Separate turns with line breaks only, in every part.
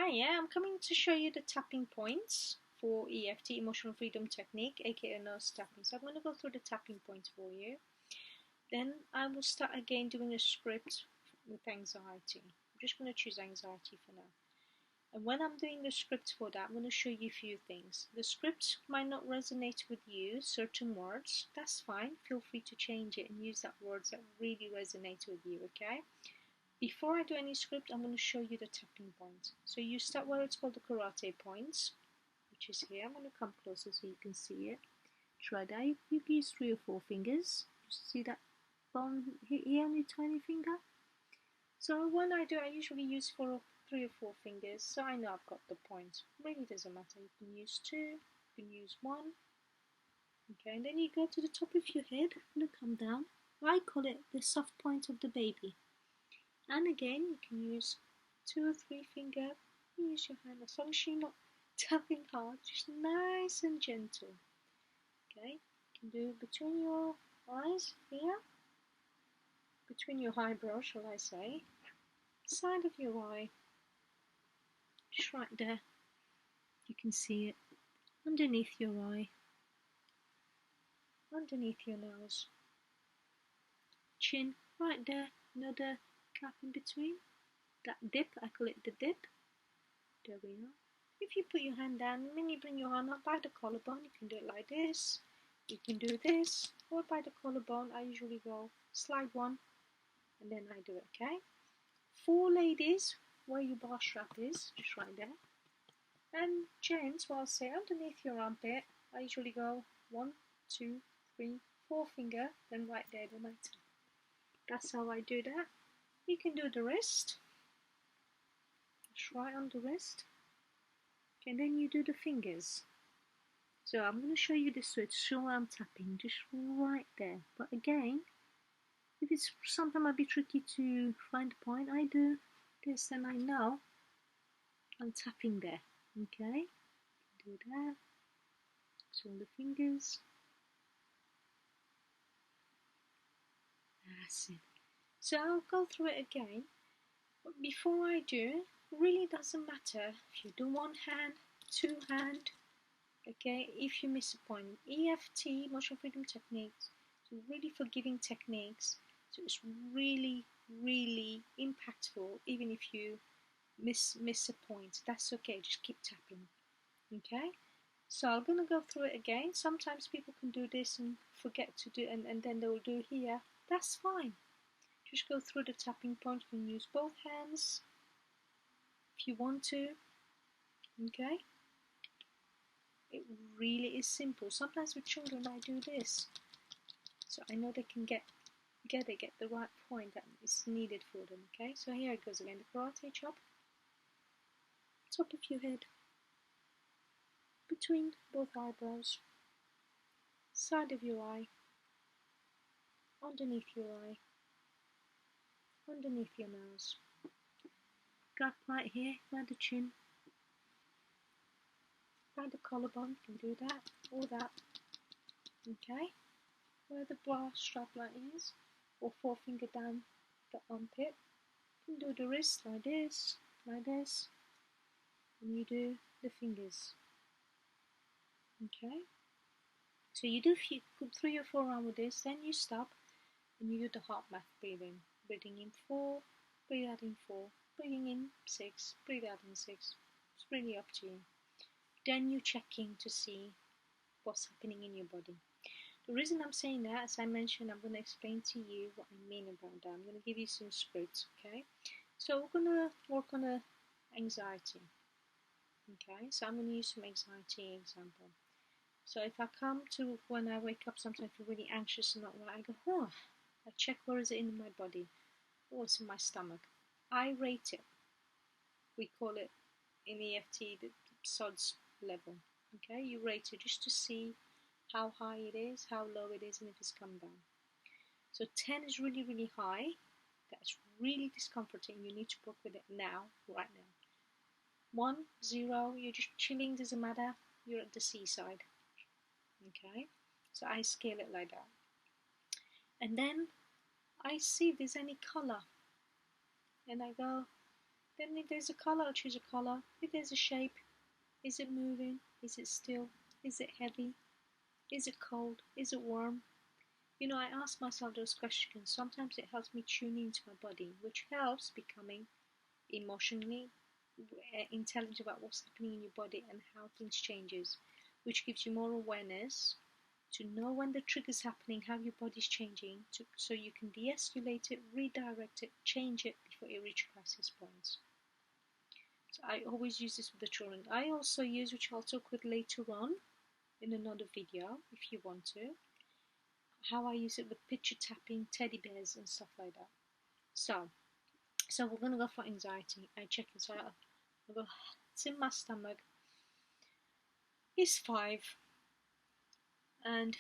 Hiya, I'm coming to show you the tapping points for EFT Emotional Freedom Technique, aka nose tapping. So I'm going to go through the tapping points for you. Then I will start again doing a script with anxiety. I'm just going to choose anxiety for now. And when I'm doing the script for that, I'm going to show you a few things. The script might not resonate with you, certain words. That's fine. Feel free to change it and use that words that really resonate with you, okay? Before I do any script, I'm going to show you the tapping point. So you start where it's called the karate points, which is here. I'm going to come closer so you can see it. Try that. You can use 3 or 4 fingers. Just see that bone here on your tiny finger. So when I do, I usually use 3 or 4 fingers, so I know I've got the point. Really doesn't matter. You can use 2, you can use 1. Okay, and then you go to the top of your head. I'm going to come down. I call it the soft point of the baby. And again, you can use 2 or 3 finger. You use your hand as long as you're not tapping hard, just nice and gentle. Okay, you can do it between your eyes here, between your eyebrows, shall I say, side of your eye, just right there. You can see it underneath your eye, underneath your nose, chin right there, another gap in between. That dip, I call it the dip. There we are. If you put your hand down and then you bring your hand up by the collarbone, you can do it like this. You can do this, or by the collarbone. I usually go slide 1 and then I do it, okay? For ladies, where your bar strap is, just right there. And gents, well, I'll say underneath your armpit, I usually go 1, 2, 3, 4 finger, then right there, then I tap. That's how I do that. You can do the wrist. Just right on the wrist. And then you do the fingers. So I'm going to show you this so it's sure I'm tapping, just right there. But again, if it's sometimes might be tricky to find the point, I do this and I know I'm tapping there. Okay, do that. So the fingers. That's it. So I'll go through it again. But before I do, it really doesn't matter if you do 1 hand, 2 hand. Okay, if you miss a point, EFT, Emotional Freedom Technique, so really forgiving techniques. So it's really, really impactful, even if you miss a point. That's okay, just keep tapping. Okay, so I'm gonna go through it again. Sometimes people can do this and forget to do, and then they'll do here. That's fine. Just go through the tapping point. You can use both hands if you want to. Okay. It really is simple. Sometimes with children I do this, so I know they can get the right point that is needed for them. Okay, so here it goes again. The karate chop. Top of your head, between both eyebrows, side of your eye, underneath your eye, underneath your nose. Gap right here by the chin, by the collarbone. You can do that or that. Okay, where the bra strap line is, or 4 finger down the armpit. You can do the wrist like this, and you do the fingers. Okay, so you do 3 or 4 rounds with this, then you stop and you do the heart math breathing. Breathing in 4, breathe out in 4, breathing in 6, breathe out in 6. It's really up to you. Then you're checking to see what's happening in your body. The reason I'm saying that, as I mentioned, I'm going to explain to you what I mean about that. I'm going to give you some scripts, okay? So we're going to work on anxiety. Okay, so I'm going to use some anxiety example. So if I come to when I wake up, sometimes I feel really anxious and not well, I go, oh, I check where is it in my body. Oh, it's in my stomach. I rate it. We call it in EFT the SODS level. Okay, you rate it just to see how high it is, how low it is, and if it's come down. So 10 is really, really high. That's really discomforting. You need to work with it now, right now. 1, 0, you're just chilling, doesn't matter. You're at the seaside. Okay, so I scale it like that. And then I see if there's any color. And I go, Then if there's a color, I'll choose a color. If there's a shape, is it moving? Is it still? Is it heavy? Is it cold? Is it warm? You know, I ask myself those questions. Sometimes it helps me tune into my body, which helps becoming emotionally intelligent about what's happening in your body and how things changes, which gives you more awareness to know when the trigger's happening, how your body's changing, so you can de-escalate it, redirect it, change it before it reaches crisis points. So I always use this with the children. I also use, which I'll talk with later on in another video if you want to, how I use it with picture tapping, teddy bears and stuff like that. So we're going to go for anxiety. I check it. So I go, it's in my stomach. It's 5. And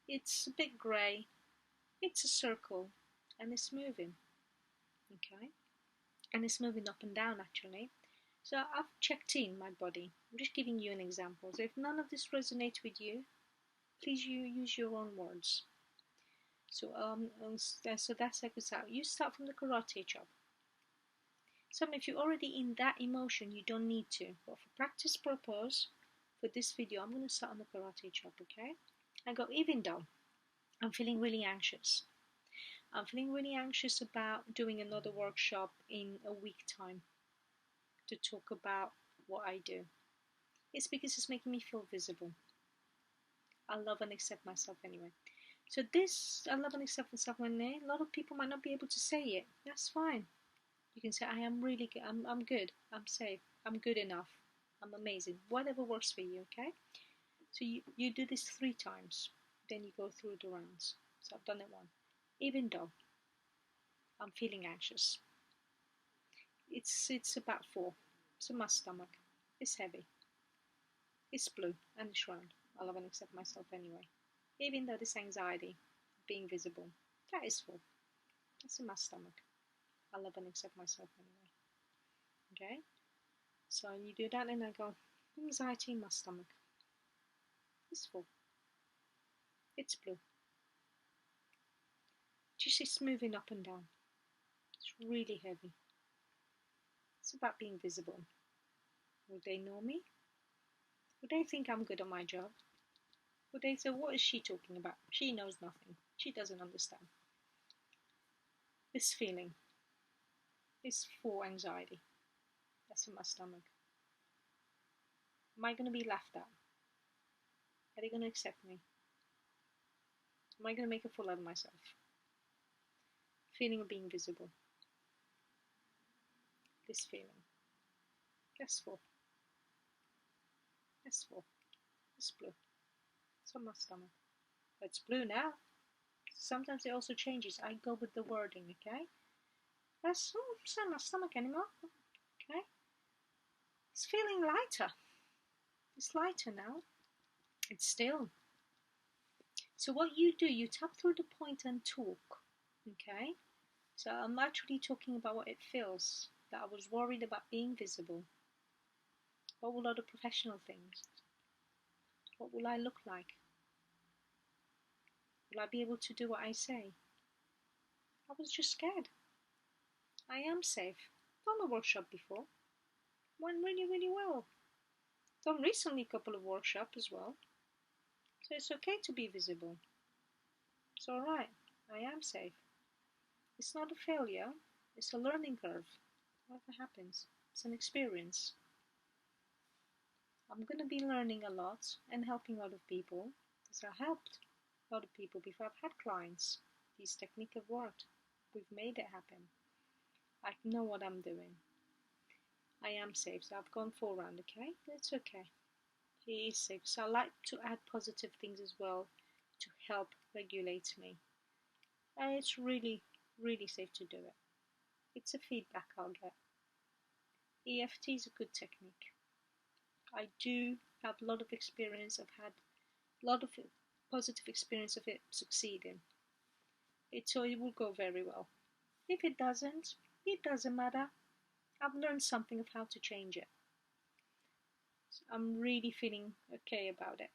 it's a bit grey. It's a circle. And it's moving. Okay? And it's moving up and down actually. So I've checked in my body. I'm just giving you an example. So if none of this resonates with you, please use your own words. So so that's like this out. You start from the karate chop. So if you're already in that emotion, you don't need to. But for practice purpose, for this video, I'm going to start on the karate chop, okay? I go, even though I'm feeling really anxious. I'm feeling really anxious about doing another workshop in a week time to talk about what I do. It's because it's making me feel visible. I love and accept myself anyway. So this, I love and accept myself when a lot of people might not be able to say it. That's fine. You can say, I am really good, I'm good, I'm safe, I'm good enough, I'm amazing. Whatever works for you, okay? So you do this 3 times. Then you go through the rounds. So I've done it 1. Even though I'm feeling anxious. It's about 4. It's in my stomach. It's heavy. It's blue and it's round. I love and accept myself anyway. Even though this anxiety, being visible, that is 4. That's in my stomach. I love and accept myself anyway. Okay? So you do that and I go, anxiety in my stomach. It's 4. It's blue. Just it's moving up and down. It's really heavy. It's about being visible. Would they know me? Would they think I'm good at my job? Would they say, what is she talking about? She knows nothing. She doesn't understand. This feeling is for anxiety. That's in my stomach. Am I going to be laughed at? Are they going to accept me? Am I going to make a fool out of myself? Feeling of being visible. This feeling. That's 4. That's 4. It's blue. It's on my stomach. It's blue now. Sometimes it also changes. I go with the wording, okay? That's it's not my stomach anymore. Okay? It's feeling lighter. It's lighter now. It's still. So what you do, you tap through the point and talk. Okay? So I'm actually talking about what it feels. That I was worried about being visible. What will other professional things? What will I look like? Will I be able to do what I say? I was just scared. I am safe. Done a workshop before. Went really, really well. Done recently a couple of workshops as well. So it's okay to be visible. It's alright. I am safe. It's not a failure. It's a learning curve. Whatever happens, it's an experience. I'm going to be learning a lot and helping a lot of people because I helped a lot of people before. I've had clients. These techniques have worked. We've made it happen. I know what I'm doing. I am safe. So I've gone 4 rounds, okay? It's okay. He is safe. So I like to add positive things as well to help regulate me. And it's really, really safe to do it. It's a feedback I'll get. EFT is a good technique. I do have a lot of experience. I've had a lot of positive experience of it succeeding. So it will go very well. If it doesn't matter. I've learned something of how to change it. So I'm really feeling okay about it.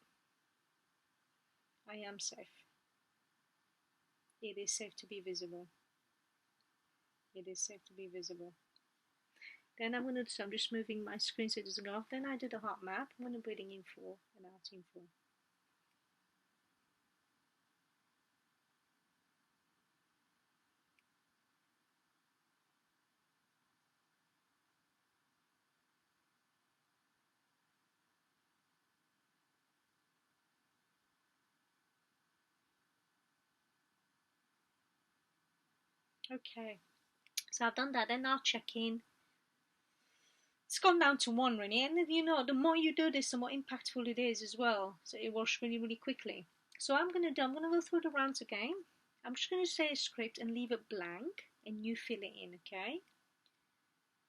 I am safe. It is safe to be visible. It is safe to be visible. Then I'm going to do, so I'm just moving my screen so it doesn't go off. Then I do the heart map. I'm going to breathing in 4 and out in 4. Okay, so I've done that. Then I'll check in. It's gone down to 1 really, and you know, the more you do this, the more impactful it is as well. So it works really, really quickly. So I'm gonna go through the rounds again. I'm just gonna say a script and leave it blank, and you fill it in, okay?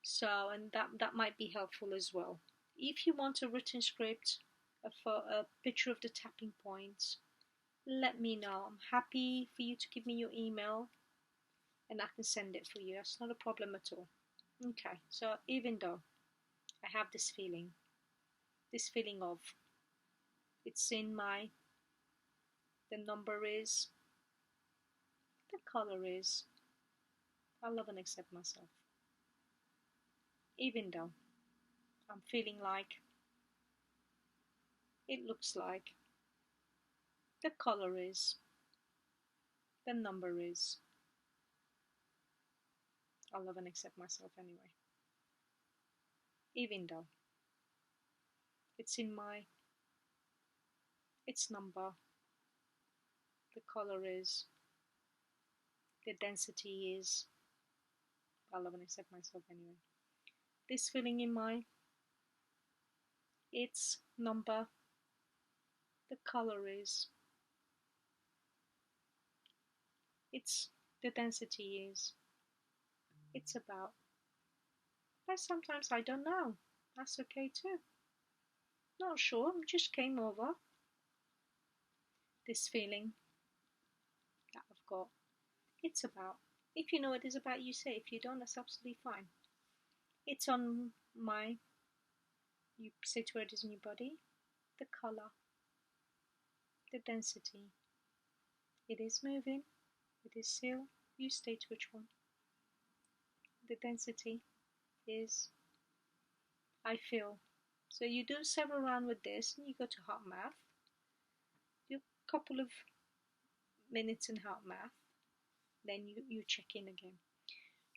So, and that might be helpful as well. If you want a written script, a picture of the tapping points, let me know. I'm happy for you to give me your email, and I can send it for you. That's not a problem at all. Okay, so even though I have this feeling of it's in my, the number is, the color is, I love and accept myself. Even though I'm feeling like, it looks like, the color is, the number is, I love and accept myself anyway. Even though it's in my, its number, the color is, the density is, I love and accept myself anyway. This feeling in my, its number, the color is, it's, the density is, it's about. But sometimes I don't know. That's okay too. Not sure, just came over this feeling that I've got. It's about. If you know what it is about, you say. If you don't, that's absolutely fine. It's on my, you say to where it is in your body, the color, the density. It is moving, it is still, you state which one. The density is, I feel. So you do several rounds with this, and you go to heart math. Do a couple of minutes in heart math, then you check in again.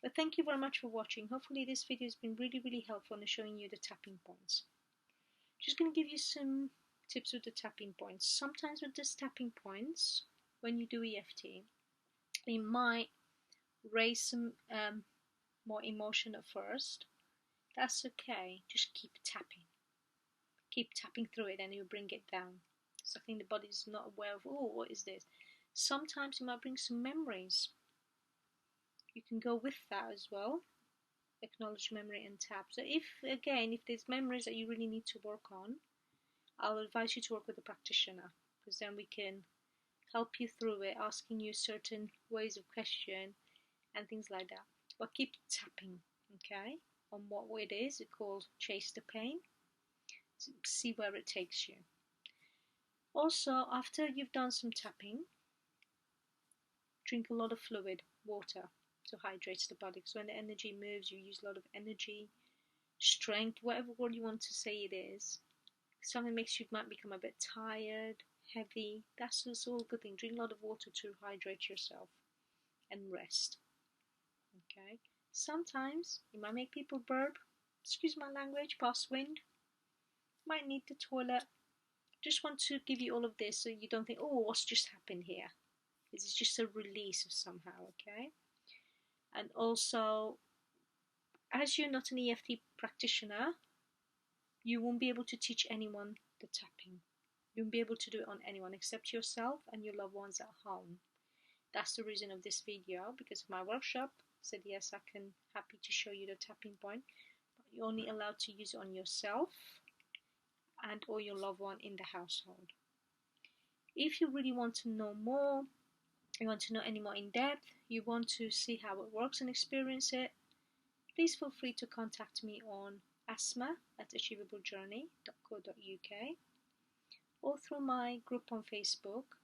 But thank you very much for watching. Hopefully this video has been really, really helpful in showing you the tapping points. Just going to give you some tips with the tapping points. Sometimes with these tapping points, when you do EFT, you might raise some more emotion at first. That's okay. Just keep tapping. Keep tapping through it and you bring it down. So I think the body is not aware of, oh, what is this? Sometimes you might bring some memories. You can go with that as well. Acknowledge memory and tap. So if there's memories that you really need to work on, I'll advise you to work with a practitioner, because then we can help you through it, asking you certain ways of question and things like that. But keep tapping, okay, on what it is. It's called chase the pain. See where it takes you. Also, after you've done some tapping, drink a lot of fluid, water, to hydrate the body, because when the energy moves, you use a lot of energy, strength, whatever word you want to say it is. Something makes you might become a bit tired, heavy. That's also a good thing. Drink a lot of water to hydrate yourself and rest. Okay. Sometimes it might make people burp. Excuse my language, past wind. Might need the toilet. Just want to give you all of this so you don't think, oh, what's just happened here? This is just a release of somehow, okay? And also, as you're not an EFT practitioner, you won't be able to teach anyone the tapping. You won't be able to do it on anyone except yourself and your loved ones at home. That's the reason of this video, because of my workshop. Said yes, I can, happy to show you the tapping point, but you're only allowed to use it on yourself and or your loved one in the household. If you really want to know more, you want to know any more in depth, you want to see how it works and experience it, please feel free to contact me on asma@achievablejourney.co.uk or through my group on Facebook,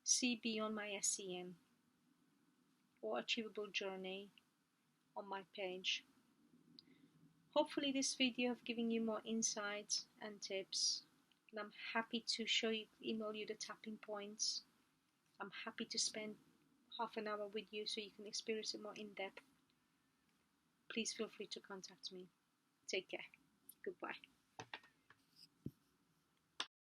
See Beyond My SEN, or Achievable Journey on my page. Hopefully this video have given you more insights and tips, and I'm happy to email you the tapping points. I'm happy to spend half an hour with you so you can experience it more in depth. Please feel free to contact me. Take care. Goodbye.